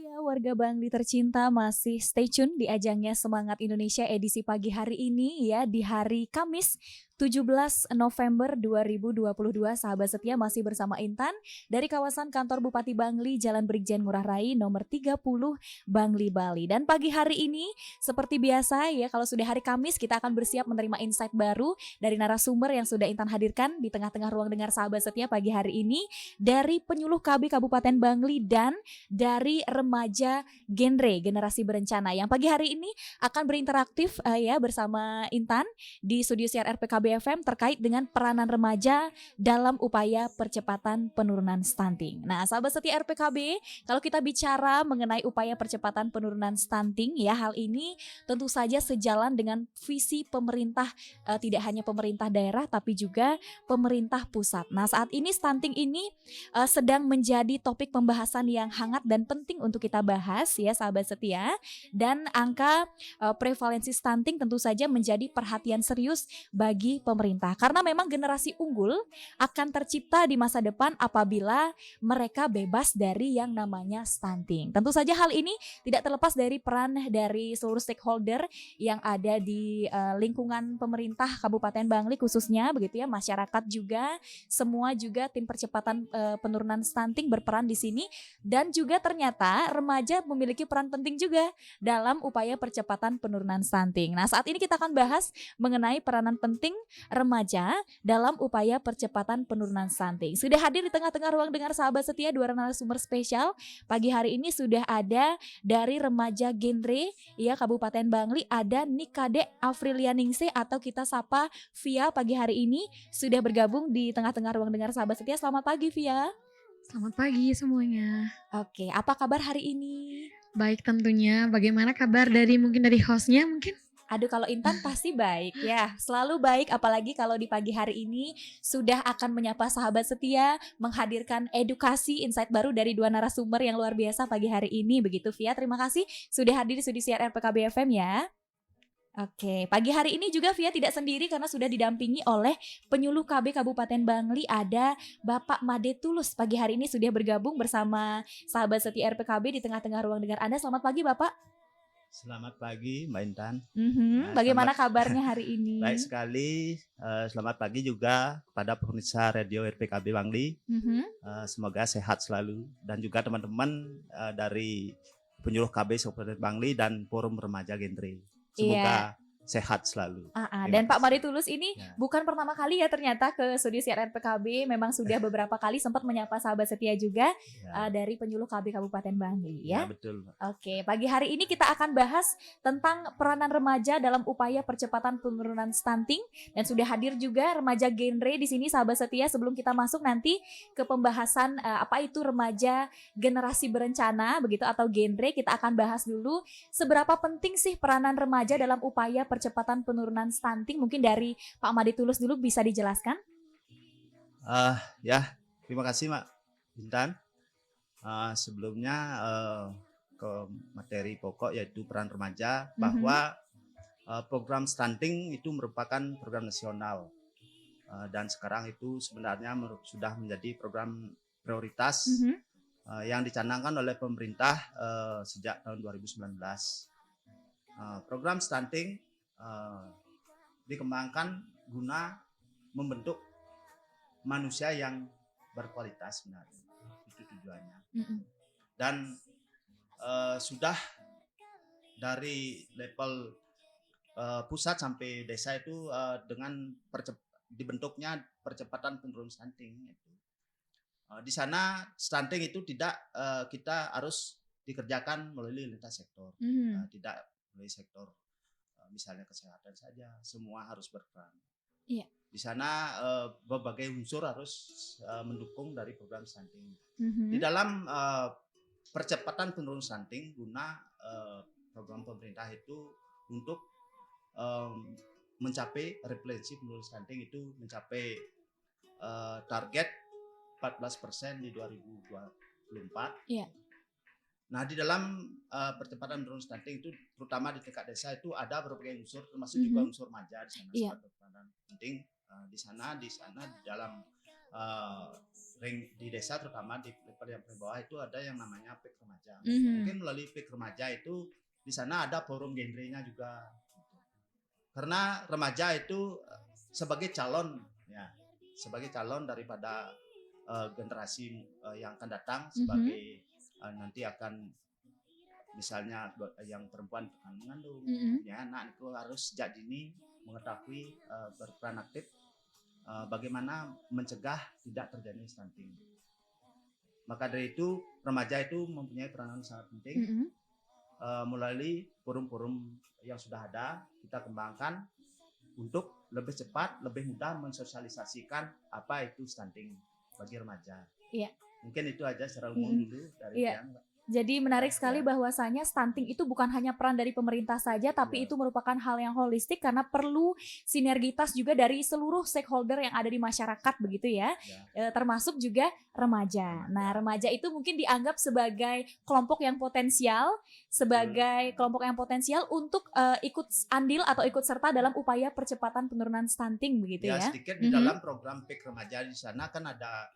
Ya, warga Bangli tercinta masih stay tune di ajangnya Semangat Indonesia edisi pagi hari ini ya, di hari Kamis 17 November 2022. Sahabat setia masih bersama Intan dari kawasan kantor Bupati Bangli, Jalan Brigjen Ngurah Rai nomor 30 Bangli, Bali. Dan pagi hari ini seperti biasa ya, kalau sudah hari Kamis kita akan bersiap menerima insight baru dari narasumber yang sudah Intan hadirkan di tengah-tengah ruang dengar sahabat setia pagi hari ini dari penyuluh KB Kabupaten Bangli dan dari remaja generasi berencana yang pagi hari ini akan berinteraktif ya bersama Intan di studio siar RPKB FM terkait dengan peranan remaja dalam upaya percepatan penurunan stunting. Nah, sahabat setia RPKB, kalau kita bicara mengenai upaya percepatan penurunan stunting ya, hal ini tentu saja sejalan dengan visi pemerintah, tidak hanya pemerintah daerah tapi juga pemerintah pusat. Nah, saat ini stunting ini sedang menjadi topik pembahasan yang hangat dan penting untuk kita bahas ya sahabat setia. Dan angka prevalensi stunting tentu saja menjadi perhatian serius bagi pemerintah karena memang generasi unggul akan tercipta di masa depan apabila mereka bebas dari yang namanya stunting. Tentu saja hal ini tidak terlepas dari peran dari seluruh stakeholder yang ada di lingkungan pemerintah Kabupaten Bangli khususnya begitu ya, masyarakat juga, semua juga tim percepatan penurunan stunting berperan di sini. Dan juga ternyata remaja memiliki peran penting juga dalam upaya percepatan penurunan stunting. Nah, saat ini kita akan bahas mengenai peranan penting remaja dalam upaya percepatan penurunan stunting. Sudah hadir di tengah-tengah ruang dengar sahabat setia dua narasumber spesial. Pagi hari ini sudah ada dari remaja genre ya Kabupaten Bangli, ada Nikade Afrilianingsih atau kita sapa Via pagi hari ini sudah bergabung di tengah-tengah ruang dengar sahabat setia. Selamat pagi Via. Selamat pagi semuanya. Oke, apa kabar hari ini? Baik tentunya. Bagaimana kabar dari hostnya mungkin? Aduh, kalau Intan pasti baik ya, selalu baik, apalagi kalau di pagi hari ini sudah akan menyapa sahabat setia, menghadirkan edukasi, insight baru dari dua narasumber yang luar biasa pagi hari ini. Begitu Via, terima kasih sudah hadir di studi siar RPKB FM ya. Oke, pagi hari ini juga Via tidak sendiri karena sudah didampingi oleh penyuluh KB Kabupaten Bangli, ada Bapak Made Tulus. Pagi hari ini sudah bergabung bersama sahabat setia RPKB di tengah-tengah ruang dengar Anda. Selamat pagi Bapak. Selamat pagi Mbak Intan. Bagaimana kabarnya hari ini? Baik sekali. Selamat pagi juga kepada pemirsa radio RPKB Bangli. Semoga sehat selalu dan juga teman-teman dari penyuluh KB Kabupaten Bangli dan Forum Remaja Genre. Semoga sehat selalu. Dan Pak Made Tulus ini bukan pertama kali ya ternyata ke studio siar RPKB, memang sudah beberapa kali sempat menyapa sahabat setia juga dari penyuluh KB Kabupaten Bangli ya. Betul. Oke, pagi hari ini kita akan bahas tentang peranan remaja dalam upaya percepatan penurunan stunting dan sudah hadir juga remaja genre di sini sahabat setia. Sebelum kita masuk nanti ke pembahasan apa itu remaja generasi berencana begitu atau genre, kita akan bahas dulu seberapa penting sih peranan remaja dalam upaya percepatan penurunan stunting. Mungkin dari Pak Made Tulus dulu bisa dijelaskan. Terima kasih Mbak Intan. Sebelumnya ke materi pokok yaitu peran remaja, bahwa program stunting itu merupakan program nasional dan sekarang itu sebenarnya sudah menjadi program prioritas yang dicanangkan oleh pemerintah sejak tahun 2019. Program stunting dikembangkan guna membentuk manusia yang berkualitas sebenarnya, itu tujuannya. Dan sudah dari level pusat sampai desa itu dengan dibentuknya percepatan penurunan stunting itu. Di sana stunting itu tidak kita harus dikerjakan melalui lintas sektor, tidak melalui sektor misalnya kesehatan saja, semua harus berperan. Di sana berbagai unsur harus mendukung dari program stunting. Di dalam percepatan penurunan stunting guna program pemerintah itu untuk mencapai prevalensi penurunan stunting itu mencapai target 14% di 2024. Nah, di dalam percepatan penurunan stunting itu terutama di tingkat desa itu ada berbagai unsur termasuk juga unsur remaja di sana sebagai peranan penting di sana di dalam ring di desa, terutama di level yang paling bawah itu ada yang namanya PIK remaja. Mhm. Mungkin melalui PIK remaja itu di sana ada forum genrenya juga. Karena remaja itu sebagai calon daripada generasi yang akan datang, sebagai nanti akan misalnya yang perempuan akan mengandung, ya anak itu harus sejak dini mengetahui berperan aktif bagaimana mencegah tidak terjadi stunting. Maka dari itu remaja itu mempunyai peranan sangat penting. Melalui forum-forum yang sudah ada, kita kembangkan untuk lebih cepat, lebih mudah mensosialisasikan apa itu stunting bagi remaja. Iya. Mungkin itu aja secara umum dulu dari yang. Jadi menarik sekali bahwasanya stunting itu bukan hanya peran dari pemerintah saja, tapi itu merupakan hal yang holistik karena perlu sinergitas juga dari seluruh stakeholder yang ada di masyarakat begitu ya. Termasuk juga remaja. Nah, remaja itu mungkin dianggap sebagai kelompok yang potensial, untuk ikut andil atau ikut serta dalam upaya percepatan penurunan stunting begitu ya. Sedikit di dalam program PIK remaja di sana kan ada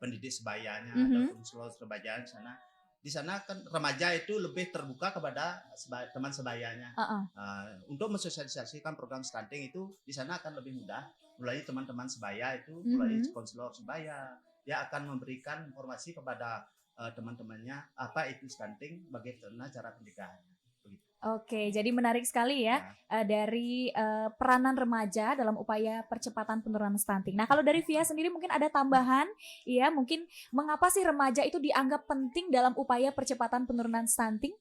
pendidik sebayanya, ada konselor sebaya di sana. Di sana kan remaja itu lebih terbuka kepada teman sebayanya. Untuk mensosialisasikan program stunting itu di sana akan lebih mudah melalui teman-teman sebaya itu, melalui konselor sebaya. Dia akan memberikan informasi kepada teman-temannya apa itu stunting, bagaimana cara pencegahannya. Oke, jadi menarik sekali ya dari peranan remaja dalam upaya percepatan penurunan stunting. Nah, kalau dari Via sendiri mungkin ada tambahan, ya mungkin mengapa sih remaja itu dianggap penting dalam upaya percepatan penurunan stunting?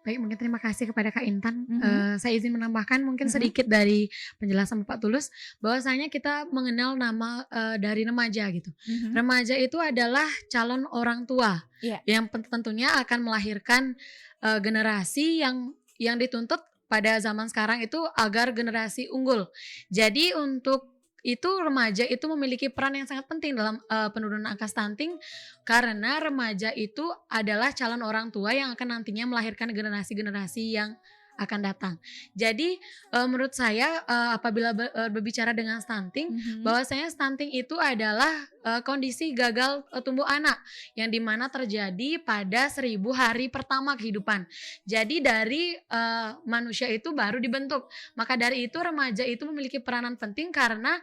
Baik, mungkin terima kasih kepada Kak Intan. Saya izin menambahkan mungkin sedikit dari penjelasan Bapak Tulus, bahwasanya kita mengenal nama dari remaja gitu. Remaja itu adalah calon orang tua yang tentunya akan melahirkan generasi yang dituntut pada zaman sekarang itu agar generasi unggul. Jadi untuk itu remaja itu memiliki peran yang sangat penting dalam penurunan angka stunting karena remaja itu adalah calon orang tua yang akan nantinya melahirkan generasi-generasi yang akan datang. Jadi menurut saya apabila berbicara dengan stunting, bahwasanya stunting itu adalah kondisi gagal tumbuh anak yang dimana terjadi pada 1000 hari pertama kehidupan. Jadi dari manusia itu baru dibentuk. Maka dari itu remaja itu memiliki peranan penting karena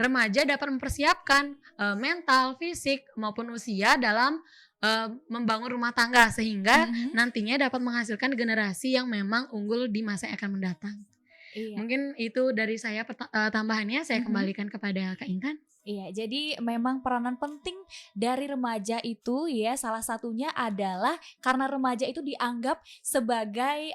remaja dapat mempersiapkan mental, fisik maupun usia dalam membangun rumah tangga sehingga nantinya dapat menghasilkan generasi yang memang unggul di masa yang akan mendatang. Mungkin itu dari saya tambahannya, saya kembalikan kepada Kak Intan. Iya, jadi memang peranan penting dari remaja itu ya salah satunya adalah karena remaja itu dianggap sebagai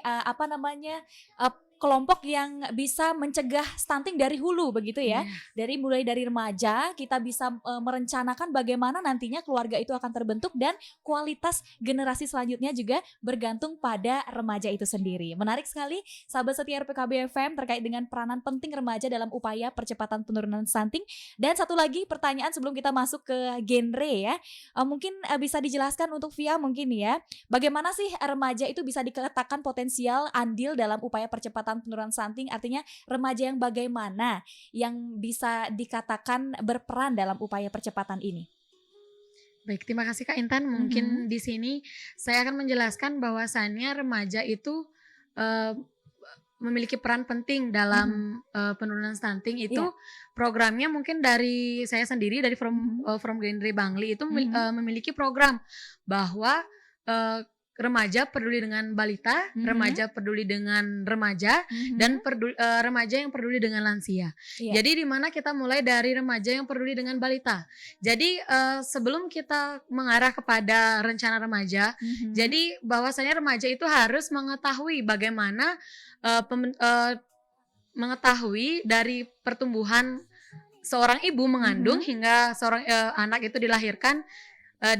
kelompok yang bisa mencegah stunting dari hulu begitu ya. Mulai dari remaja kita bisa merencanakan bagaimana nantinya keluarga itu akan terbentuk dan kualitas generasi selanjutnya juga bergantung pada remaja itu sendiri. Menarik sekali sahabat setia RPKB FM terkait dengan peranan penting remaja dalam upaya percepatan penurunan stunting. Dan satu lagi pertanyaan sebelum kita masuk ke genre ya. Mungkin bisa dijelaskan untuk Via mungkin ya. Bagaimana sih remaja itu bisa dikatakan potensial andil dalam upaya percepatan penurunan stunting, artinya remaja yang bagaimana yang bisa dikatakan berperan dalam upaya percepatan ini? Baik, terima kasih Kak Intan. Mungkin di sini saya akan menjelaskan bahwasannya remaja itu memiliki peran penting dalam penurunan stunting itu. Programnya mungkin dari saya sendiri dari From Genre Bangli itu memiliki program bahwa remaja peduli dengan balita, remaja peduli dengan remaja, dan remaja yang peduli dengan lansia. Jadi di mana kita mulai dari remaja yang peduli dengan balita. Jadi sebelum kita mengarah kepada rencana remaja, jadi bahwasanya remaja itu harus mengetahui bagaimana mengetahui dari pertumbuhan seorang ibu mengandung hingga seorang anak itu dilahirkan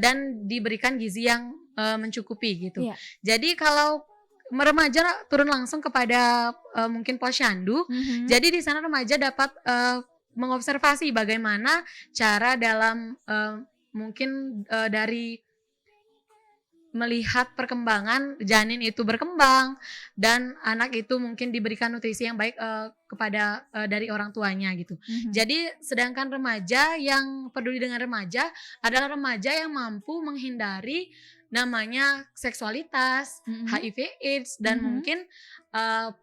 dan diberikan gizi yang mencukupi gitu. Jadi kalau remaja turun langsung kepada mungkin posyandu, jadi di sana remaja dapat mengobservasi bagaimana cara dalam mungkin dari melihat perkembangan janin itu berkembang dan anak itu mungkin diberikan nutrisi yang baik kepada dari orang tuanya gitu. Jadi sedangkan remaja yang peduli dengan remaja adalah remaja yang mampu menghindari namanya seksualitas, HIV/AIDS dan mungkin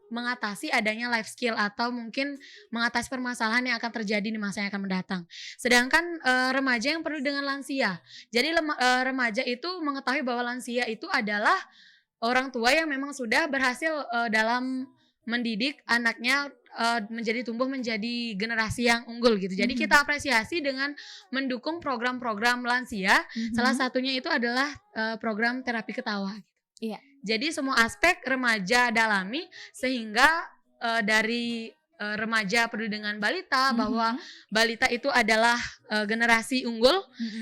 mengatasi adanya life skill atau mungkin mengatasi permasalahan yang akan terjadi di masa yang akan mendatang. Sedangkan remaja yang peduli dengan lansia. Jadi remaja itu mengetahui bahwa lansia itu adalah orang tua yang memang sudah berhasil dalam mendidik anaknya menjadi tumbuh menjadi generasi yang unggul gitu. Jadi kita apresiasi dengan mendukung program-program lansia. Salah satunya itu adalah program terapi ketawa. Iya. Jadi semua aspek remaja dalami sehingga dari remaja peduli dengan balita bahwa balita itu adalah generasi unggul,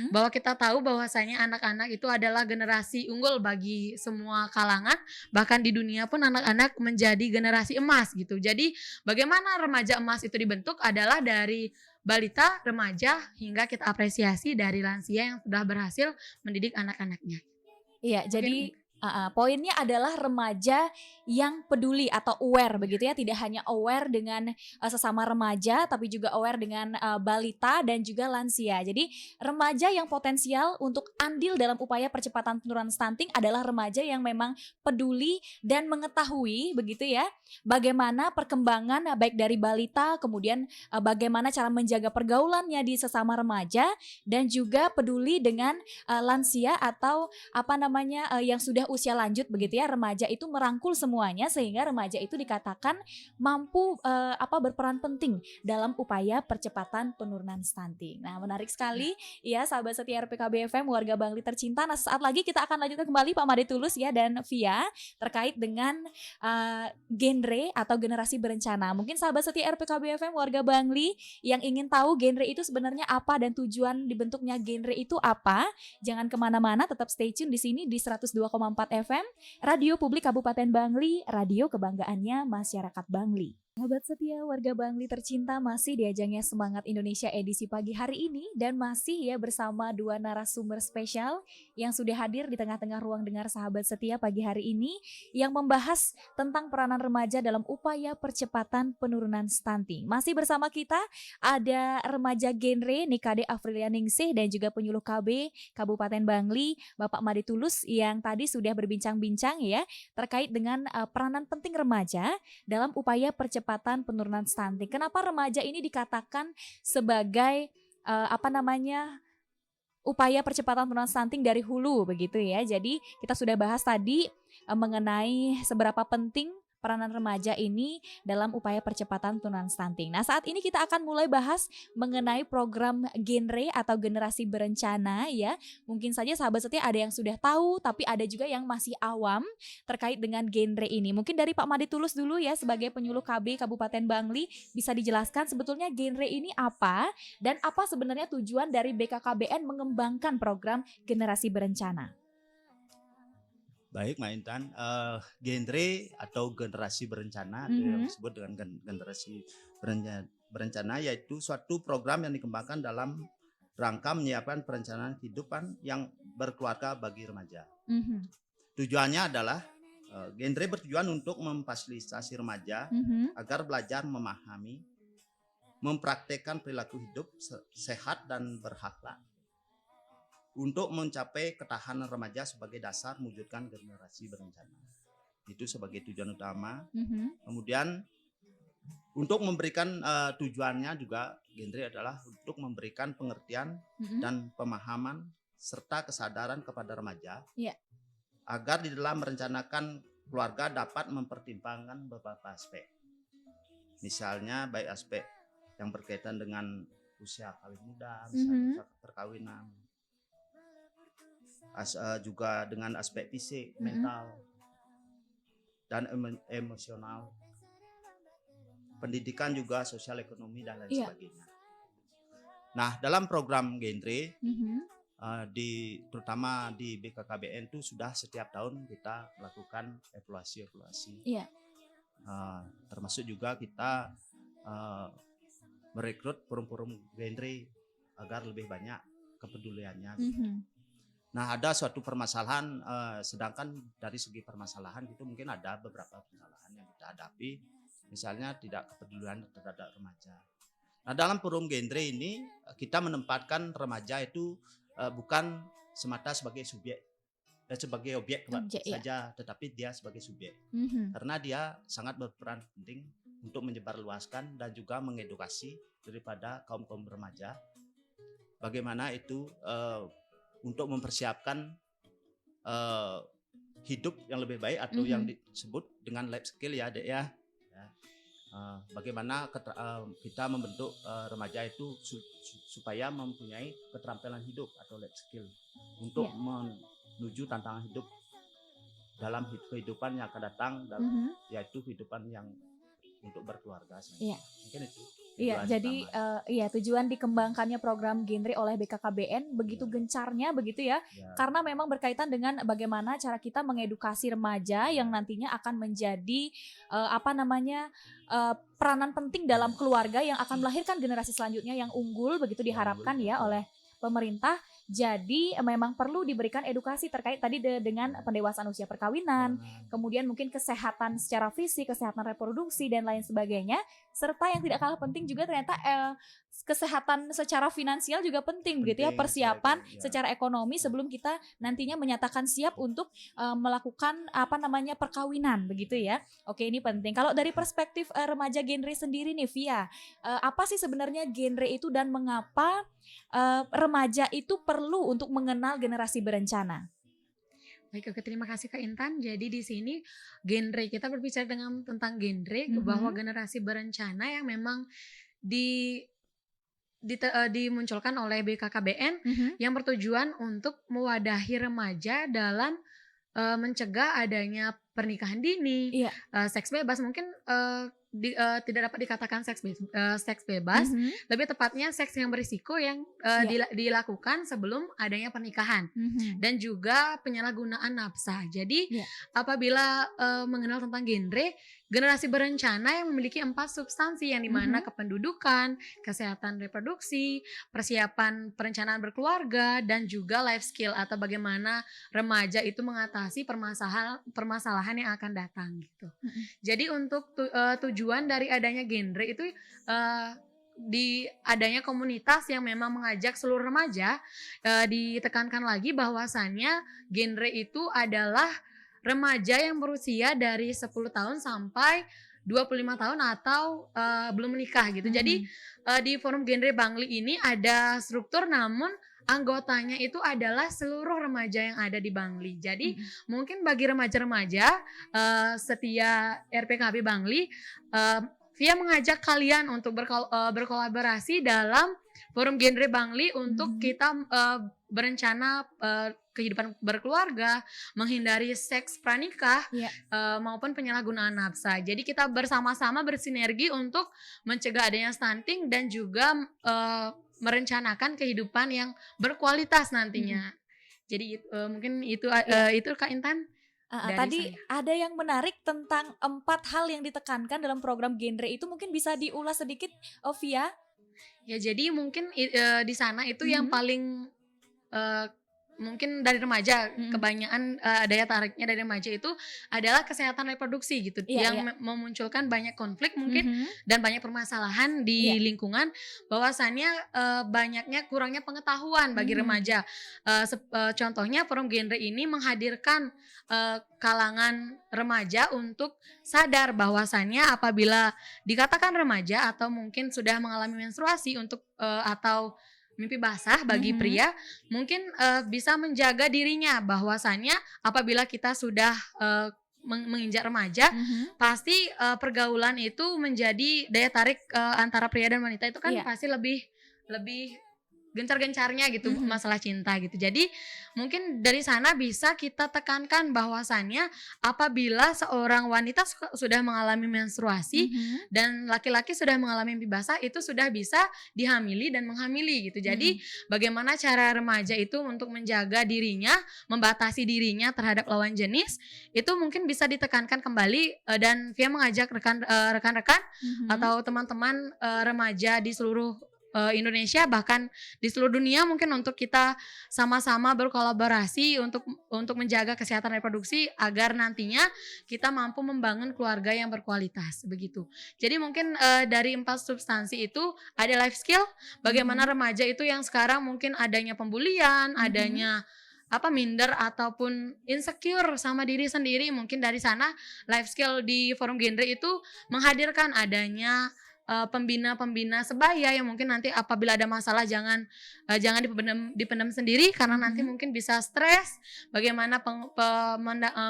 bahwa kita tahu bahwasanya anak-anak itu adalah generasi unggul bagi semua kalangan, bahkan di dunia pun anak-anak menjadi generasi emas gitu. Jadi bagaimana remaja emas itu dibentuk adalah dari balita, remaja hingga kita apresiasi dari lansia yang sudah berhasil mendidik anak-anaknya. Iya, jadi poinnya adalah remaja yang peduli atau aware begitu ya, tidak hanya aware dengan sesama remaja tapi juga aware dengan balita dan juga lansia. Jadi remaja yang potensial untuk andil dalam upaya percepatan penurunan stunting adalah remaja yang memang peduli dan mengetahui begitu ya, bagaimana perkembangan baik dari balita, kemudian bagaimana cara menjaga pergaulannya di sesama remaja, dan juga peduli dengan lansia atau yang sudah usia lanjut begitu ya. Remaja itu merangkul semuanya sehingga remaja itu dikatakan mampu berperan penting dalam upaya percepatan penurunan stunting. Nah, menarik sekali ya sahabat setia RPKB FM, warga Bangli tercinta. Nah, saat lagi kita akan lanjutkan kembali Pak Made Tulus ya dan Via terkait dengan genre atau generasi berencana. Mungkin sahabat setia RPKB FM, warga Bangli yang ingin tahu genre itu sebenarnya apa dan tujuan dibentuknya genre itu apa, jangan kemana-mana, tetap stay tune di sini di 102,4 FM, Radio Publik Kabupaten Bangli, radio kebanggaannya masyarakat Bangli. Sahabat setia warga Bangli tercinta, masih di ajangnya Semangat Indonesia edisi pagi hari ini dan masih ya bersama dua narasumber spesial yang sudah hadir di tengah-tengah ruang dengar sahabat setia pagi hari ini yang membahas tentang peranan remaja dalam upaya percepatan penurunan stunting. Masih bersama kita ada remaja genre Nikade Afrilia Ningsih dan juga penyuluh KB Kabupaten Bangli Bapak Made Tulus yang tadi sudah berbincang-bincang ya terkait dengan peranan penting remaja dalam upaya percepatan penurunan stunting. Kenapa remaja ini dikatakan sebagai upaya percepatan penurunan stunting dari hulu begitu ya. Jadi kita sudah bahas tadi mengenai seberapa penting peranan remaja ini dalam upaya percepatan penurunan stunting. Nah, saat ini kita akan mulai bahas mengenai program genre atau generasi berencana ya. Mungkin saja sahabat setia ada yang sudah tahu, tapi ada juga yang masih awam terkait dengan genre ini. Mungkin dari Pak Made Tulus dulu ya sebagai penyuluh KB Kabupaten Bangli, bisa dijelaskan sebetulnya genre ini apa dan apa sebenarnya tujuan dari BKKBN mengembangkan program generasi berencana. Baik, Mbak Intan, genre atau generasi berencana yang disebut dengan generasi berencana yaitu suatu program yang dikembangkan dalam rangka menyiapkan perencanaan kehidupan yang berkeluarga bagi remaja. Tujuannya adalah genre bertujuan untuk memfasilitasi remaja agar belajar memahami, mempraktekkan perilaku hidup sehat dan berakhlak untuk mencapai ketahanan remaja sebagai dasar mewujudkan generasi berencana. Itu sebagai tujuan utama. Kemudian untuk memberikan tujuannya juga genre adalah untuk memberikan pengertian dan pemahaman serta kesadaran kepada remaja agar di dalam merencanakan keluarga dapat mempertimbangkan beberapa aspek. Misalnya baik aspek yang berkaitan dengan usia kawin muda, misalnya perkawinan, juga dengan aspek fisik, mental, dan emosional, pendidikan juga sosial ekonomi dan lain sebagainya. Nah, dalam program genre terutama di BKKBN itu sudah setiap tahun kita melakukan evaluasi. Termasuk juga kita merekrut forum-forum genre agar lebih banyak kepeduliannya. Nah, ada suatu permasalahan, sedangkan dari segi permasalahan itu mungkin ada beberapa permasalahan yang kita hadapi, misalnya tidak kepedulian terhadap remaja. Nah, dalam forum genre ini kita menempatkan remaja itu bukan semata sebagai subjek dan sebagai objek saja, tetapi dia sebagai subjek. Karena dia sangat berperan penting untuk menyebarluaskan dan juga mengedukasi daripada kaum-kaum remaja. Bagaimana itu untuk mempersiapkan hidup yang lebih baik atau yang disebut dengan life skill ya, Dek ya. Bagaimana kita membentuk remaja itu supaya mempunyai keterampilan hidup atau life skill untuk menuju tantangan hidup dalam kehidupan yang akan datang, yaitu kehidupan yang untuk berkeluarga. Mungkin itu. Iya, jadi tujuan dikembangkannya program genre oleh BKKBN begitu gencarnya begitu ya. Karena memang berkaitan dengan bagaimana cara kita mengedukasi remaja yang nantinya akan menjadi peranan penting dalam keluarga yang akan melahirkan generasi selanjutnya yang unggul, begitu diharapkan ya oleh pemerintah. Jadi memang perlu diberikan edukasi terkait tadi dengan pendewasaan usia perkawinan, kemudian mungkin kesehatan secara fisik, kesehatan reproduksi dan lain sebagainya, serta yang tidak kalah penting juga ternyata kesehatan secara finansial juga penting begitu ya, persiapan secara ekonomi sebelum kita nantinya menyatakan siap untuk melakukan perkawinan begitu ya. Oke, ini penting. Kalau dari perspektif remaja genre sendiri nih Via, apa sih sebenarnya genre itu dan mengapa remaja itu perlu untuk mengenal generasi berencana? Baik, oke, terima kasih Kak Intan. Jadi di sini genre, kita berbicara tentang genre bahwa generasi berencana yang memang dimunculkan oleh BKKBN yang bertujuan untuk mewadahi remaja dalam mencegah adanya pernikahan dini, seks bebas, mungkin tidak dapat dikatakan seks bebas, lebih tepatnya seks yang berisiko yang dilakukan sebelum adanya pernikahan, dan juga penyalahgunaan nafsa. Jadi apabila mengenal tentang genre, generasi berencana yang memiliki 4 substansi yang dimana kependudukan, kesehatan reproduksi, persiapan perencanaan berkeluarga, dan juga life skill atau bagaimana remaja itu mengatasi permasalahan yang akan datang gitu. Jadi untuk tujuan dari adanya genre itu di adanya komunitas yang memang mengajak seluruh remaja, ditekankan lagi bahwasannya genre itu adalah remaja yang berusia dari 10 tahun sampai 25 tahun atau belum menikah gitu. Jadi di forum genre Bangli ini ada struktur, namun anggotanya itu adalah seluruh remaja yang ada di Bangli. Jadi mungkin bagi remaja-remaja setia RPKB Bangli, Via mengajak kalian untuk berkolaborasi dalam forum genre Bangli untuk kita berencana kehidupan berkeluarga, menghindari seks pranikah maupun penyalahgunaan nafsa. Jadi kita bersama-sama bersinergi untuk mencegah adanya stunting dan juga merencanakan kehidupan yang berkualitas nantinya. Jadi mungkin itu Kak Intan. Tadi saya ada yang menarik tentang 4 hal yang ditekankan dalam program genre itu, mungkin bisa diulas sedikit Via? Ya, jadi mungkin di sana itu yang paling mungkin dari remaja, kebanyakan daya tariknya dari remaja itu adalah kesehatan reproduksi gitu, yang memunculkan banyak konflik mungkin dan banyak permasalahan di lingkungan, bahwasannya banyaknya kurangnya pengetahuan bagi remaja. Contohnya forum genre ini menghadirkan kalangan remaja untuk sadar bahwasannya apabila dikatakan remaja atau mungkin sudah mengalami menstruasi atau mimpi basah bagi pria, mungkin bisa menjaga dirinya, bahwasannya apabila kita sudah menginjak remaja, pasti pergaulan itu menjadi daya tarik antara pria dan wanita itu kan pasti lebih gencar-gencarnya gitu, masalah cinta gitu. Jadi mungkin dari sana bisa kita tekankan bahwasannya apabila seorang wanita sudah mengalami menstruasi dan laki-laki sudah mengalami mimpi basah, itu sudah bisa dihamili dan menghamili gitu. Jadi bagaimana cara remaja itu untuk menjaga dirinya, membatasi dirinya terhadap lawan jenis, itu mungkin bisa ditekankan kembali, dan Via mengajak rekan-rekan atau teman-teman remaja di seluruh Indonesia bahkan di seluruh dunia mungkin untuk kita sama-sama berkolaborasi untuk menjaga kesehatan reproduksi agar nantinya kita mampu membangun keluarga yang berkualitas begitu. Jadi mungkin dari 4 substansi itu ada life skill, bagaimana remaja itu yang sekarang mungkin adanya pembulian, adanya minder ataupun insecure sama diri sendiri. Mungkin dari sana life skill di forum genre itu menghadirkan adanya pembina-pembina sebaya yang mungkin nanti apabila ada masalah jangan dipendam sendiri karena nanti mungkin bisa stres. Bagaimana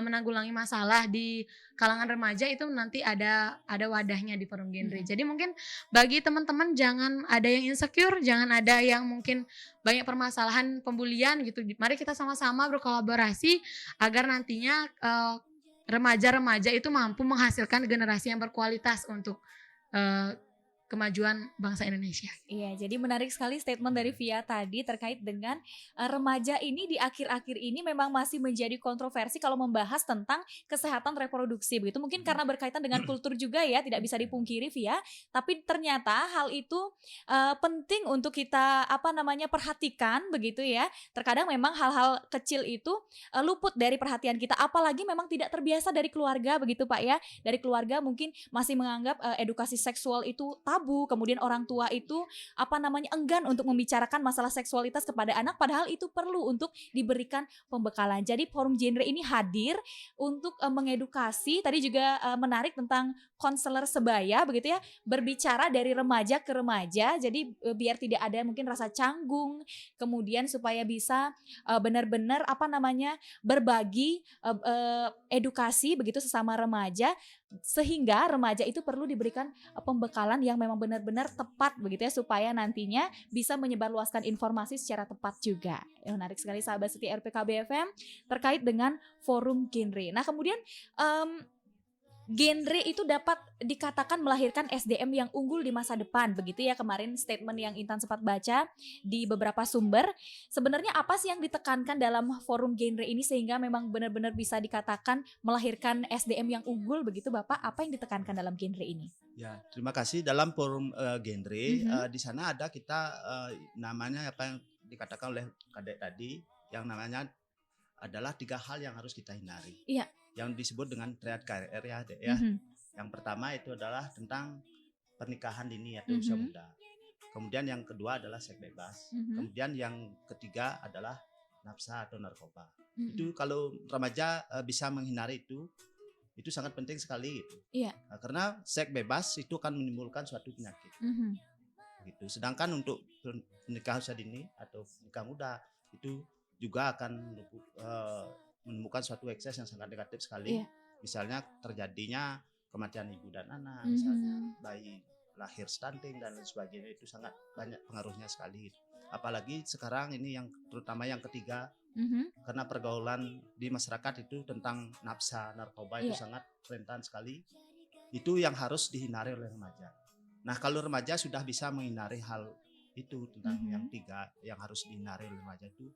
menanggulangi masalah di kalangan remaja itu nanti ada wadahnya di forum genre. Jadi mungkin bagi teman-teman jangan ada yang insecure, jangan ada yang mungkin banyak permasalahan pembulian gitu. Mari kita sama-sama berkolaborasi agar nantinya remaja-remaja itu mampu menghasilkan generasi yang berkualitas untuk kemajuan bangsa Indonesia. Iya, jadi menarik sekali statement dari Via tadi terkait dengan remaja ini di akhir-akhir ini memang masih menjadi kontroversi kalau membahas tentang kesehatan reproduksi. Begitu mungkin karena berkaitan dengan kultur juga ya, tidak bisa dipungkiri Via. Tapi ternyata hal itu penting untuk kita perhatikan begitu ya. Terkadang memang hal-hal kecil itu luput dari perhatian kita, apalagi memang tidak terbiasa dari keluarga begitu Pak ya. Dari keluarga mungkin masih menganggap edukasi seksual itu tabu, kemudian orang tua itu enggan untuk membicarakan masalah seksualitas kepada anak, padahal itu perlu untuk diberikan pembekalan. Jadi forum genre ini hadir untuk mengedukasi, tadi juga menarik tentang konselor sebaya begitu ya, berbicara dari remaja ke remaja, jadi biar tidak ada mungkin rasa canggung, kemudian supaya bisa benar-benar berbagi edukasi begitu sesama remaja, sehingga remaja itu perlu diberikan pembekalan yang memang benar-benar tepat begitu ya, supaya nantinya bisa menyebarluaskan informasi secara tepat juga. Menarik sekali sahabat setia RPKB FM terkait dengan forum genre. Nah kemudian genre itu dapat dikatakan melahirkan SDM yang unggul di masa depan begitu ya, kemarin statement yang Intan sempat baca di beberapa sumber. Sebenarnya apa sih yang ditekankan dalam forum genre ini sehingga memang benar-benar bisa dikatakan melahirkan SDM yang unggul begitu Bapak? Apa yang ditekankan dalam genre ini? Ya, terima kasih. Dalam forum genre di sana ada kita namanya apa yang dikatakan oleh Kadek tadi, yang namanya adalah 3 hal yang harus kita hindari. Iya. Yang disebut dengan triad KRR ya, Dek ya. Yang pertama itu adalah tentang pernikahan dini atau usia muda. Kemudian yang kedua adalah seks bebas. Kemudian yang ketiga adalah nafsa atau narkoba. Itu kalau remaja bisa menghindari itu sangat penting sekali gitu. Iya. Nah, karena seks bebas itu akan menimbulkan suatu penyakit. Gitu. Sedangkan untuk pernikahan usia dini atau nikah muda itu juga akan menemukan suatu ekses yang sangat negatif sekali. Misalnya terjadinya kematian ibu dan anak, misalnya bayi lahir stunting dan lain sebagainya, itu sangat banyak pengaruhnya sekali. Apalagi sekarang ini yang terutama yang ketiga, karena pergaulan di masyarakat itu tentang nafsa, narkoba itu sangat rentan sekali. Itu yang harus dihindari oleh remaja. Nah kalau remaja sudah bisa menghindari hal itu tentang yang 3 yang harus dihindari oleh remaja itu,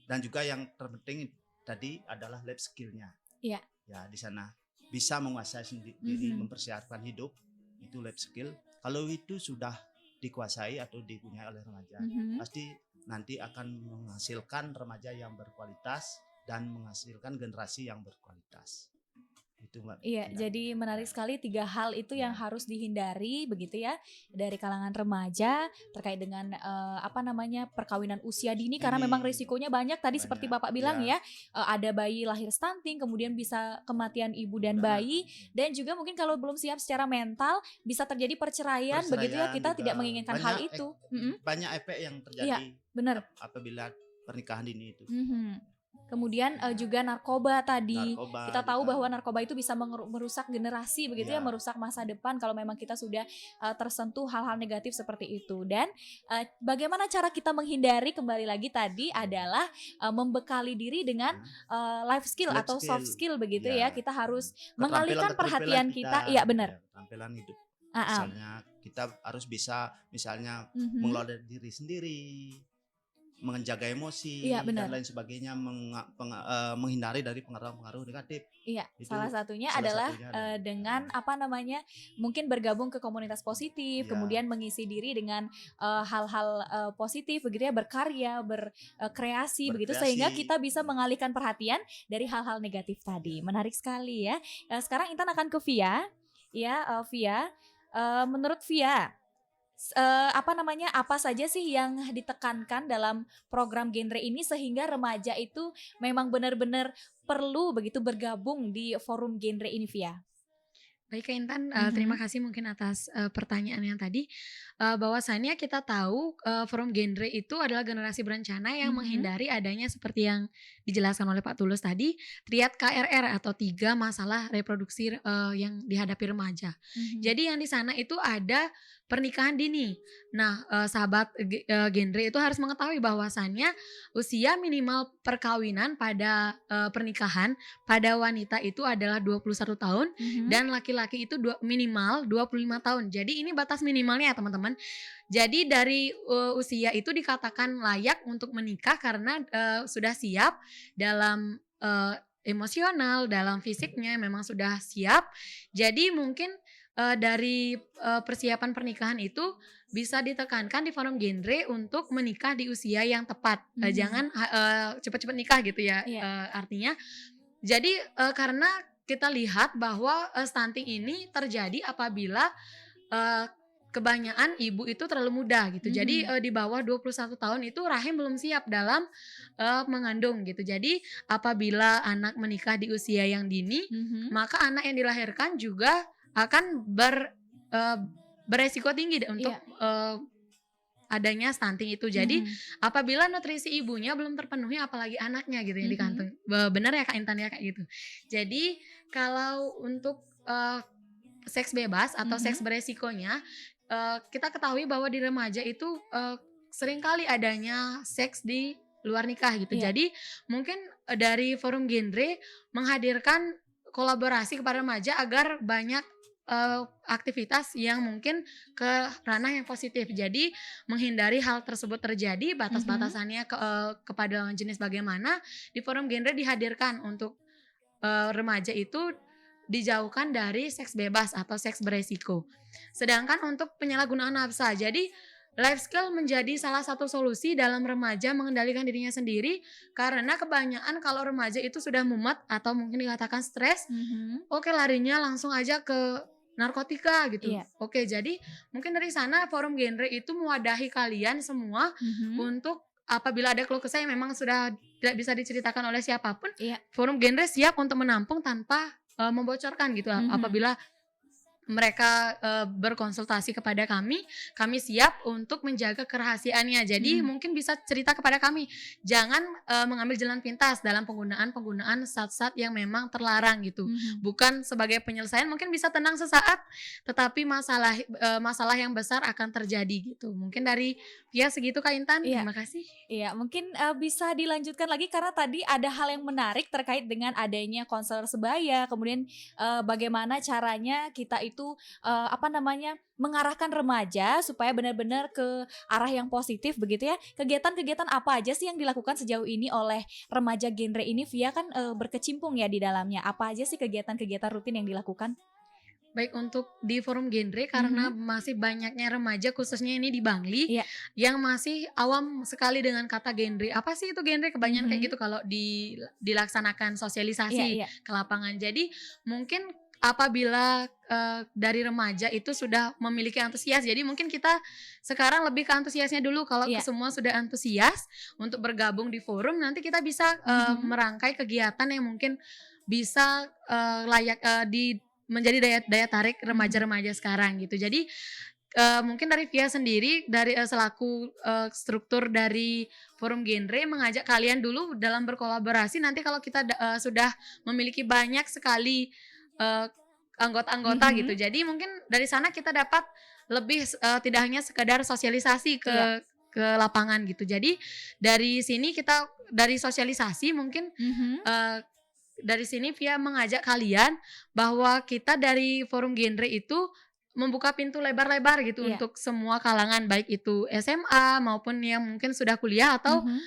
dan juga yang terpenting tadi adalah life skill-nya. Iya. Ya di sana bisa menguasai diri, mempersiapkan hidup, itu life skill. Kalau itu sudah dikuasai atau dipunyai oleh remaja, pasti nanti akan menghasilkan remaja yang berkualitas dan menghasilkan generasi yang berkualitas. Itu Mbak. Iya, jadi menarik sekali 3 hal itu yang harus dihindari begitu ya dari kalangan remaja terkait dengan perkawinan usia dini, karena memang risikonya banyak tadi seperti Bapak bilang ya, ada bayi lahir stunting, kemudian bisa kematian ibu dan bayi, dan juga mungkin kalau belum siap secara mental bisa terjadi perceraian begitu ya, kita tidak menginginkan hal itu. Banyak efek yang terjadi benar apabila pernikahan dini itu. Kemudian juga narkoba tadi. Kita tahu bahwa narkoba itu bisa merusak generasi begitu ya, merusak masa depan kalau memang kita sudah tersentuh hal-hal negatif seperti itu. Dan bagaimana cara kita menghindari, kembali lagi tadi adalah membekali diri dengan life skill atau soft skill begitu ya. Kita harus mengalihkan perhatian kita. Iya benar. Tampilan hidup. Misalnya kita harus bisa mengelola diri sendiri, menjaga emosi Iya, benar. dan lain sebagainya, menghindari dari pengaruh-pengaruh negatif. Iya, Itu salah satunya salah adalah satunya ada. dengan apa namanya, mungkin bergabung ke komunitas positif, Iya. kemudian mengisi diri dengan hal-hal positif begitu ya, berkarya, berkreasi begitu, sehingga Berkreasi. kita bisa mengalihkan perhatian dari hal-hal negatif tadi. Menarik sekali ya. Sekarang Intan akan ke Via, ya Via. Menurut Via, apa saja sih yang ditekankan dalam program genre ini sehingga remaja itu memang benar-benar perlu begitu bergabung di forum genre ini, Via? Baik Kak Intan, Mhm. terima kasih mungkin atas pertanyaan yang tadi. Bahwasannya kita tahu forum genre itu adalah generasi berencana yang Mhm. menghindari adanya seperti yang dijelaskan oleh Pak Tulus tadi, triad KRR atau 3 masalah reproduksi yang dihadapi remaja. Mhm. Jadi yang di sana itu ada pernikahan dini. Nah, sahabat genre itu harus mengetahui bahwasannya usia minimal perkawinan pada pernikahan pada wanita itu adalah 21 tahun Mhm. dan laki-laki itu minimal 25 tahun. Jadi ini batas minimalnya ya teman-teman. Jadi dari usia itu dikatakan layak untuk menikah karena sudah siap dalam emosional, dalam fisiknya memang sudah siap. Jadi mungkin dari persiapan pernikahan itu bisa ditekankan di forum genre untuk menikah di usia yang tepat. Jangan cepat-cepat nikah gitu ya. Iya. Artinya jadi karena kita lihat bahwa stunting ini terjadi apabila kebanyakan ibu itu terlalu muda gitu. Jadi di bawah 21 tahun itu rahim belum siap dalam mengandung gitu. Jadi apabila anak menikah di usia yang dini, Mhm. maka anak yang dilahirkan juga akan beresiko tinggi untuk adanya stunting itu. Jadi apabila nutrisi ibunya belum terpenuhi apalagi anaknya gitu yang dikandung. Benar ya Kak Intan ya kayak gitu. Jadi kalau untuk seks bebas atau seks beresikonya, kita ketahui bahwa di remaja itu seringkali adanya seks di luar nikah gitu. Iya. Jadi mungkin dari forum genre menghadirkan kolaborasi kepada remaja agar banyak aktivitas yang mungkin ke ranah yang positif. Jadi menghindari hal tersebut terjadi, batas-batasannya kepada jenis bagaimana di forum genre dihadirkan untuk remaja itu dijauhkan dari seks bebas atau seks beresiko. Sedangkan untuk penyalahgunaan nafsa, jadi life skill menjadi salah satu solusi dalam remaja mengendalikan dirinya sendiri karena kebanyakan kalau remaja itu sudah mumet atau mungkin dikatakan stres, oke larinya langsung aja ke narkotika gitu. Iya. Oke, jadi mungkin dari sana forum genre itu mewadahi kalian semua untuk apabila ada keluh kesah yang memang sudah tidak bisa diceritakan oleh siapapun, Iya. forum genre siap untuk menampung tanpa membocorkan gitu. Apabila mereka berkonsultasi kepada kami siap untuk menjaga kerahasiaannya. Jadi mungkin bisa cerita kepada kami, jangan mengambil jalan pintas dalam penggunaan zat-zat yang memang terlarang gitu. Bukan sebagai penyelesaian, mungkin bisa tenang sesaat, tetapi masalah yang besar akan terjadi gitu. Mungkin dari Via segitu Kak Intan. Iya. Terima kasih. Iya, mungkin bisa dilanjutkan lagi karena tadi ada hal yang menarik terkait dengan adanya konselor sebaya, kemudian bagaimana caranya kita itu mengarahkan remaja supaya benar-benar ke arah yang positif begitu ya. Kegiatan-kegiatan apa aja sih yang dilakukan sejauh ini oleh remaja genre ini? Via kan berkecimpung ya di dalamnya. Apa aja sih kegiatan-kegiatan rutin yang dilakukan? Baik untuk di forum genre karena masih banyaknya remaja khususnya ini di Bangli yang masih awam sekali dengan kata genre. Apa sih itu genre? Kebanyakan kayak gitu kalau dilaksanakan sosialisasi ke lapangan. Jadi mungkin apabila dari remaja itu sudah memiliki antusias, jadi mungkin kita sekarang lebih ke antusiasnya dulu. Kalau semua sudah antusias untuk bergabung di forum, nanti kita bisa merangkai kegiatan yang mungkin bisa layak menjadi daya tarik remaja-remaja sekarang gitu. Jadi mungkin dari Via sendiri dari selaku struktur dari forum genre mengajak kalian dulu dalam berkolaborasi. Nanti kalau kita sudah memiliki banyak sekali anggota-anggota gitu. Jadi mungkin dari sana kita dapat lebih tidak hanya sekedar sosialisasi ke lapangan gitu. Jadi dari sini kita dari sosialisasi mungkin dari sini Via mengajak kalian bahwa kita dari forum genre itu membuka pintu lebar-lebar gitu Iya. untuk semua kalangan, baik itu SMA maupun yang mungkin sudah kuliah atau Mhm.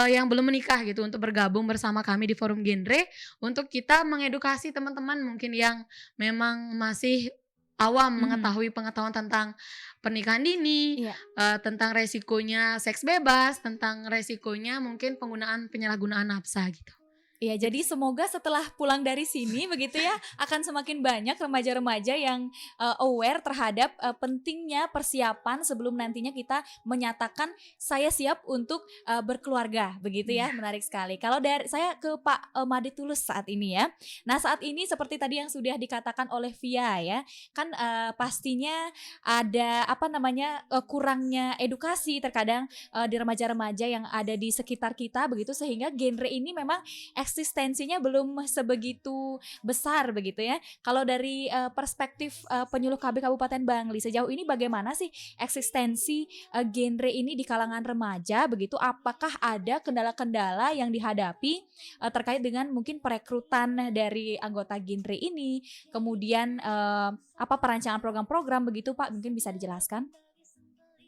yang belum menikah gitu, untuk bergabung bersama kami di Forum Genre untuk kita mengedukasi teman-teman mungkin yang memang masih awam Mhm. mengetahui pengetahuan tentang pernikahan dini, Iya. tentang resikonya seks bebas, tentang resikonya mungkin penggunaan penyalahgunaan nafsa gitu. Iya, Itu jadi sih. semoga setelah pulang dari sini begitu ya, akan semakin banyak remaja-remaja yang aware terhadap pentingnya persiapan sebelum nantinya kita menyatakan saya siap untuk berkeluarga, begitu Iya. ya. Menarik sekali. Kalau dari saya ke Pak Made Tulus saat ini ya. Nah, saat ini seperti tadi yang sudah dikatakan oleh Via ya, kan pastinya ada apa namanya kurangnya edukasi terkadang di remaja-remaja yang ada di sekitar kita begitu, sehingga genre ini memang eksistensinya belum sebegitu besar begitu ya. Kalau dari perspektif penyuluh KB Kabupaten Bangli, sejauh ini bagaimana sih eksistensi genre ini di kalangan remaja begitu? Apakah ada kendala-kendala yang dihadapi terkait dengan mungkin perekrutan dari anggota genre ini, kemudian apa perancangan program-program begitu Pak? Mungkin bisa dijelaskan?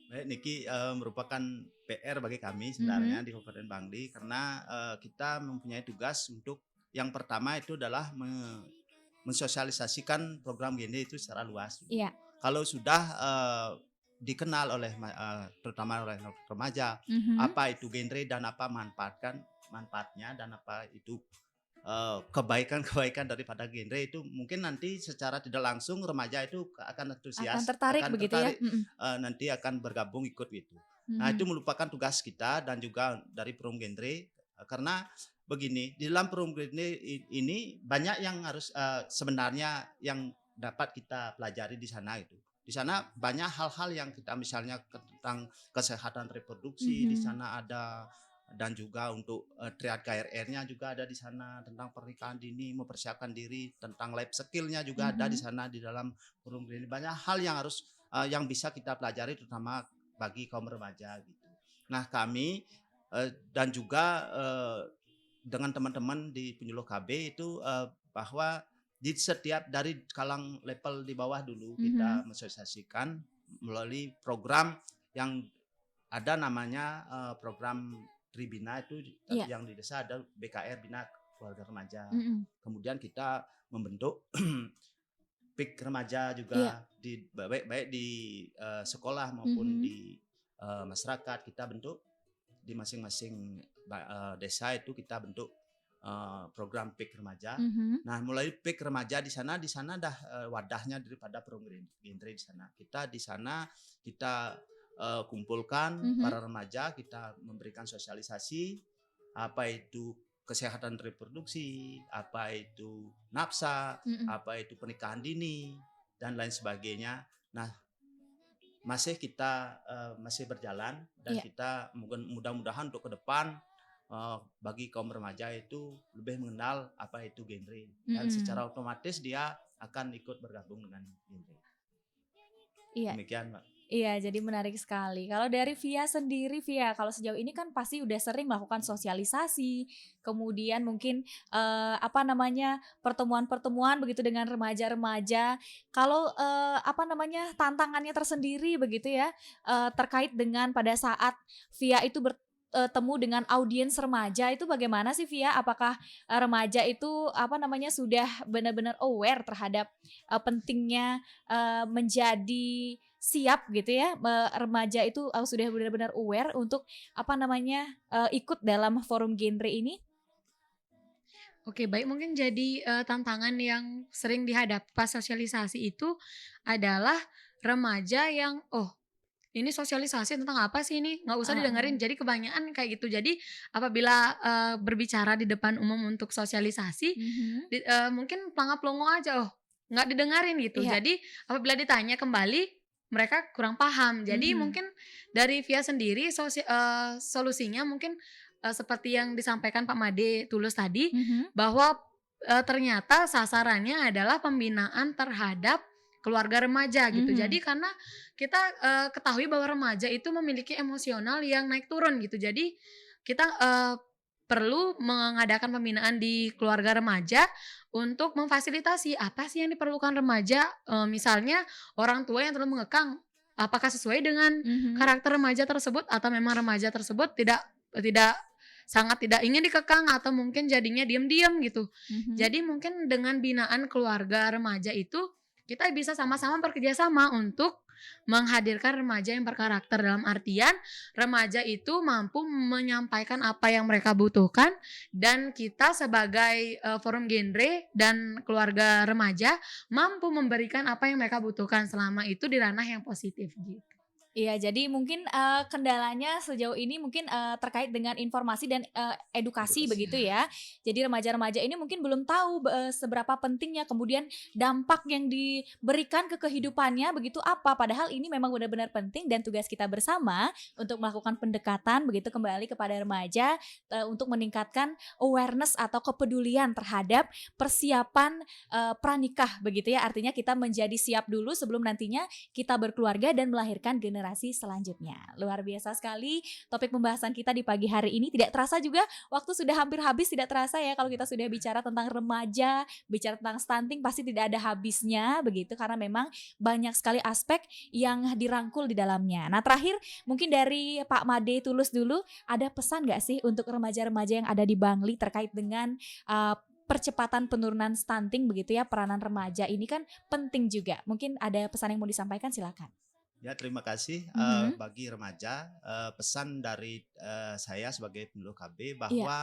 Baik, Niki, merupakan PR bagi kami Mhm. sebenarnya di Kabupaten Bangli karena kita mempunyai tugas untuk yang pertama itu adalah mensosialisasikan program gini itu secara luas. Iya. Kalau sudah dikenal oleh terutama oleh remaja Mhm. apa itu genre dan apa manfaatnya dan apa itu kebaikan-kebaikan daripada genre itu mungkin nanti secara tidak langsung remaja itu akan Akan antusias, tertarik akan begitu ya? tertarik, Mhm. nanti akan bergabung ikut gitu. Nah, itu Mhm. merupakan tugas kita dan juga dari Perum Genre karena begini, di dalam Perum Genre ini banyak yang harus sebenarnya yang dapat kita pelajari di sana itu. Di sana banyak hal-hal yang kita misalnya tentang kesehatan reproduksi, di Mhm. sana ada dan juga untuk triad KRR-nya juga ada di sana tentang pernikahan dini, mempersiapkan diri, tentang life skill-nya juga ada di Mhm. sana di dalam forum ini. Banyak hal yang harus yang bisa kita pelajari terutama bagi kaum remaja gitu. Nah, kami dan juga dengan teman-teman di penyuluh KB itu bahwa di setiap dari kalang level di bawah dulu kita Mhm. mensosialisasikan melalui program yang ada namanya program Tribina itu Iya. yang di desa ada BKR Bina Keluarga Remaja. Mhm. Kemudian kita membentuk PIK remaja Iya. juga di baik di sekolah maupun Mhm. di masyarakat kita bentuk di masing-masing desa itu kita bentuk program PIK remaja. Mhm. Nah, mulai PIK remaja di sana dah wadahnya daripada program genre di sana. Kita di sana kita kumpulkan Mhm. para remaja, kita memberikan sosialisasi apa itu kesehatan reproduksi, apa itu nafsa, Mhm. apa itu pernikahan dini dan lain sebagainya. Nah, masih kita masih berjalan dan Iya. kita mudah-mudahan untuk ke depan bagi kaum remaja itu lebih mengenal apa itu genre dan Mhm. secara otomatis dia akan ikut bergabung dengan genre. Iya. Demikian, Mbak. Iya, jadi menarik sekali. Kalau dari Via sendiri, Via, kalau sejauh ini kan pasti udah sering melakukan sosialisasi, kemudian mungkin apa namanya pertemuan-pertemuan begitu dengan remaja-remaja. Kalau apa namanya tantangannya tersendiri begitu ya terkait dengan pada saat Via itu bertemu dengan audiens remaja itu bagaimana sih Via? Apakah remaja itu apa namanya sudah benar-benar aware terhadap pentingnya menjadi siap gitu ya, remaja itu sudah benar-benar aware untuk apa namanya, ikut dalam forum genre ini? Oke, baik, mungkin jadi tantangan yang sering dihadapi pas sosialisasi itu adalah remaja yang, "Oh, ini sosialisasi tentang apa sih ini? Nggak usah Heeh. didengerin." Jadi kebanyakan kayak gitu. Jadi apabila berbicara di depan umum untuk sosialisasi, Mhm. mungkin pelongo aja, oh nggak didengerin gitu. Iya. Jadi apabila ditanya kembali, mereka kurang paham. Jadi Mhm. mungkin dari Via sendiri solusinya mungkin seperti yang disampaikan Pak Made Tulus tadi, Mhm. bahwa ternyata sasarannya adalah pembinaan terhadap keluarga remaja gitu. Mhm. Jadi karena kita ketahui bahwa remaja itu memiliki emosional yang naik turun gitu. Jadi kita perlu mengadakan pembinaan di keluarga remaja untuk memfasilitasi apa sih yang diperlukan remaja, misalnya orang tua yang terlalu mengekang, apakah sesuai dengan Mhm. karakter remaja tersebut atau memang remaja tersebut tidak tidak sangat tidak ingin dikekang atau mungkin jadinya diam-diam gitu. Mhm. Jadi mungkin dengan binaan keluarga remaja itu, kita bisa sama-sama bekerja sama untuk menghadirkan remaja yang berkarakter, dalam artian remaja itu mampu menyampaikan apa yang mereka butuhkan dan kita sebagai, forum genre dan keluarga remaja mampu memberikan apa yang mereka butuhkan selama itu di ranah yang positif gitu. Iya, jadi mungkin, kendalanya sejauh ini mungkin, terkait dengan informasi dan, edukasi Edukasi. begitu ya. Jadi remaja-remaja ini mungkin belum tahu seberapa pentingnya, kemudian dampak yang diberikan ke kehidupannya begitu apa, padahal ini memang benar-benar penting dan tugas kita bersama untuk melakukan pendekatan begitu kembali kepada remaja, untuk meningkatkan awareness atau kepedulian terhadap persiapan, pranikah begitu ya. Artinya kita menjadi siap dulu sebelum nantinya kita berkeluarga dan melahirkan generasi selanjutnya. Luar biasa sekali topik pembahasan kita di pagi hari ini. Tidak terasa juga waktu sudah hampir habis, tidak terasa ya kalau kita sudah bicara tentang remaja, bicara tentang stunting pasti tidak ada habisnya begitu karena memang banyak sekali aspek yang dirangkul di dalamnya. Nah, terakhir mungkin dari Pak Made Tulus dulu, ada pesan nggak sih untuk remaja-remaja yang ada di Bangli terkait dengan percepatan penurunan stunting begitu ya, peranan remaja ini kan penting juga. Mungkin ada pesan yang mau disampaikan, silakan. Ya, terima kasih Mhm. bagi remaja. Pesan dari saya sebagai penyuluh KB Iya. bahwa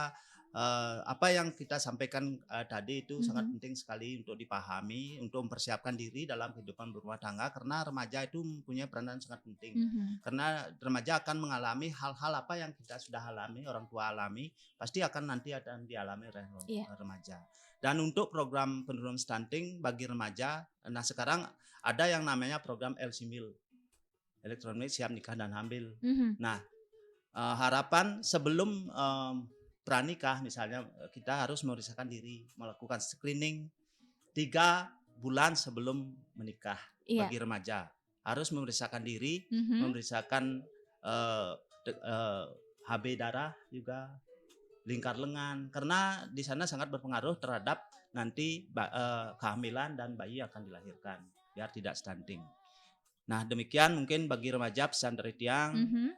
apa yang kita sampaikan tadi itu sangat Mhm. penting sekali untuk dipahami, untuk mempersiapkan diri dalam kehidupan berumah tangga karena remaja itu mempunyai peranan sangat penting. Mhm. Karena remaja akan mengalami hal-hal apa yang kita sudah alami, orang tua alami, pasti akan nanti akan dialami oleh Iya. remaja. Dan untuk program penurunan stunting bagi remaja, nah sekarang ada yang namanya program LCMIL, elektronik siap nikah dan hamil. Mhm. Nah, harapan sebelum pranikah misalnya kita harus memeriksakan diri, melakukan screening 3 bulan sebelum menikah Iya. bagi remaja. Harus memeriksakan diri, Mhm. memeriksakan HB darah juga, lingkar lengan karena di sana sangat berpengaruh terhadap nanti kehamilan dan bayi yang akan dilahirkan biar tidak stunting. Nah, demikian mungkin bagi remaja pesan dari Tiang, Mhm.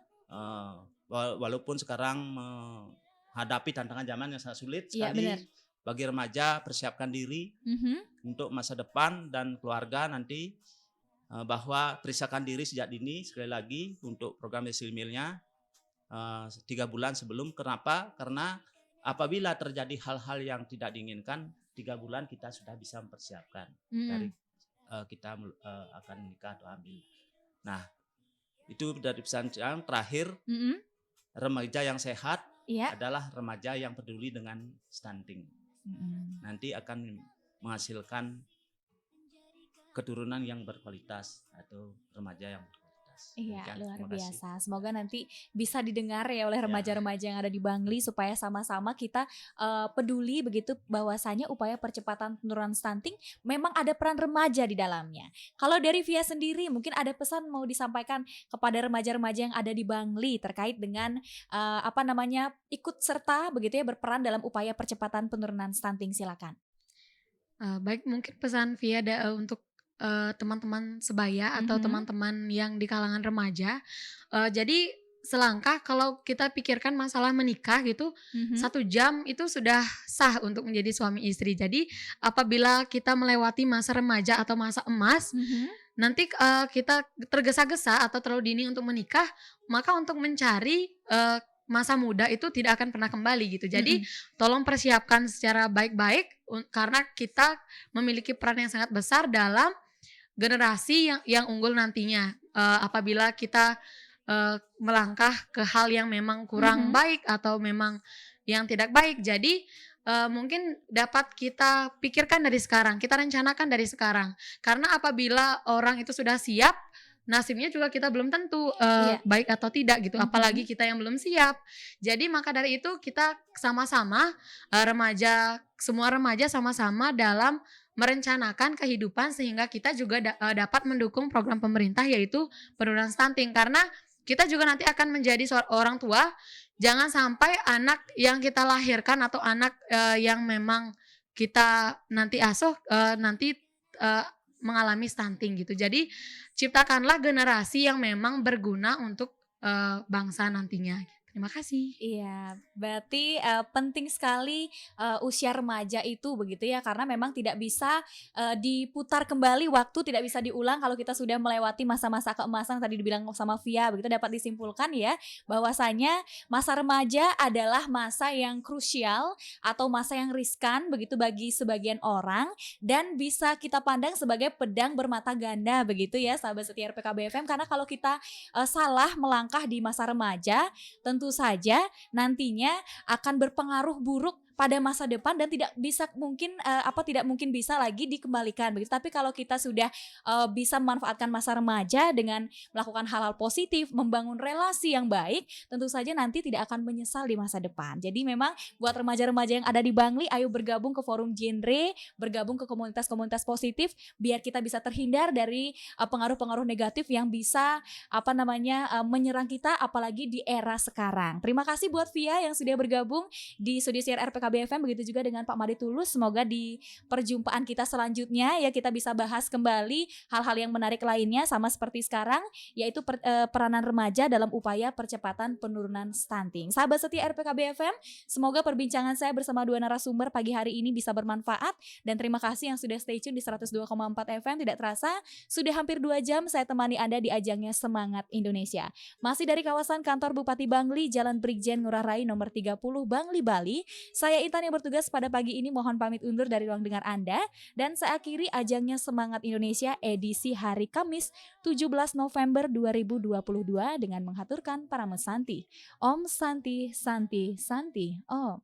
walaupun sekarang menghadapi tantangan zaman yang sangat sulit Iya, sekali, benar. bagi remaja persiapkan diri Mhm. untuk masa depan dan keluarga nanti, bahwa periksakan diri sejak dini sekali lagi untuk program SILMIL-nya 3 bulan sebelum. Kenapa? Karena apabila terjadi hal-hal yang tidak diinginkan, 3 bulan kita sudah bisa mempersiapkan dari Mhm. kita akan menikah atau hamil. Nah, itu dari pesan yang terakhir, Mhm. remaja yang sehat Iya. adalah remaja yang peduli dengan stunting. Mhm. Nanti akan menghasilkan keturunan yang berkualitas atau remaja yang berkualitas. Iya, Demikian, luar terima kasih. biasa. Semoga nanti bisa didengar ya oleh Ya. remaja-remaja yang ada di Bangli supaya sama-sama kita peduli begitu bahwasanya upaya percepatan penurunan stunting memang ada peran remaja di dalamnya. Kalau dari Via sendiri mungkin ada pesan mau disampaikan kepada remaja-remaja yang ada di Bangli terkait dengan ikut serta begitu ya berperan dalam upaya percepatan penurunan stunting, silakan. Baik, mungkin pesan Via untuk, teman-teman sebaya atau Mhm. teman-teman yang di kalangan remaja, jadi selangkah kalau kita pikirkan masalah menikah gitu, Mhm. 1 jam itu sudah sah untuk menjadi suami istri. Jadi apabila kita melewati masa remaja atau masa emas, Mhm. nanti, kita tergesa-gesa atau terlalu dini untuk menikah, maka untuk mencari, masa muda itu tidak akan pernah kembali gitu. Jadi Mhm. tolong persiapkan secara baik-baik karena kita memiliki peran yang sangat besar dalam generasi yang unggul nantinya. Apabila kita, melangkah ke hal yang memang kurang Mhm. baik atau memang yang tidak baik. Jadi, mungkin dapat kita pikirkan dari sekarang, kita rencanakan dari sekarang. Karena apabila orang itu sudah siap, nasibnya juga kita belum tentu, Iya. baik atau tidak gitu, apalagi Mhm. kita yang belum siap. Jadi maka dari itu kita sama-sama, semua remaja sama-sama dalam merencanakan kehidupan sehingga kita juga dapat mendukung program pemerintah yaitu penurunan stunting. Karena kita juga nanti akan menjadi orang tua. Jangan sampai anak yang kita lahirkan atau anak yang memang kita nanti asuh nanti mengalami stunting gitu. Jadi ciptakanlah generasi yang memang berguna untuk bangsa nantinya. Terima kasih. Iya, berarti penting sekali usia remaja itu begitu ya, karena memang tidak bisa diputar kembali waktu, tidak bisa diulang kalau kita sudah melewati masa-masa keemasan tadi dibilang sama Via, begitu dapat disimpulkan ya bahwasanya masa remaja adalah masa yang krusial atau masa yang riskan begitu bagi sebagian orang dan bisa kita pandang sebagai pedang bermata ganda begitu ya sahabat setia RPKB FM, karena kalau kita salah melangkah di masa remaja tentu saja nantinya akan berpengaruh buruk pada masa depan dan tidak mungkin bisa lagi dikembalikan begitu. Tapi kalau kita sudah bisa memanfaatkan masa remaja dengan melakukan hal-hal positif, membangun relasi yang baik, tentu saja nanti tidak akan menyesal di masa depan. Jadi memang buat remaja-remaja yang ada di Bangli, ayo bergabung ke forum genre, bergabung ke komunitas-komunitas positif biar kita bisa terhindar dari pengaruh-pengaruh negatif yang bisa menyerang kita apalagi di era sekarang. Terima kasih buat Via yang sudah bergabung di studio siar RPKB FM, begitu juga dengan Pak Made Tulus. Semoga di perjumpaan kita selanjutnya ya kita bisa bahas kembali hal-hal yang menarik lainnya sama seperti sekarang, yaitu peranan remaja dalam upaya percepatan penurunan stunting. Sahabat setia RPKB FM, semoga perbincangan saya bersama dua narasumber pagi hari ini bisa bermanfaat dan terima kasih yang sudah stay tune di 102,4 FM. Tidak terasa sudah hampir 2 jam saya temani Anda di ajangnya Semangat Indonesia. Masih dari kawasan kantor Bupati Bangli, Jalan Brigjen Ngurah Rai nomor 30 Bangli, Bali. Saya Intan yang bertugas pada pagi ini mohon pamit undur dari ruang dengar Anda dan saya akhiri ajangnya Semangat Indonesia edisi hari Kamis 17 November 2022 dengan menghaturkan para mesanti. Om Santi Santi Santi Om.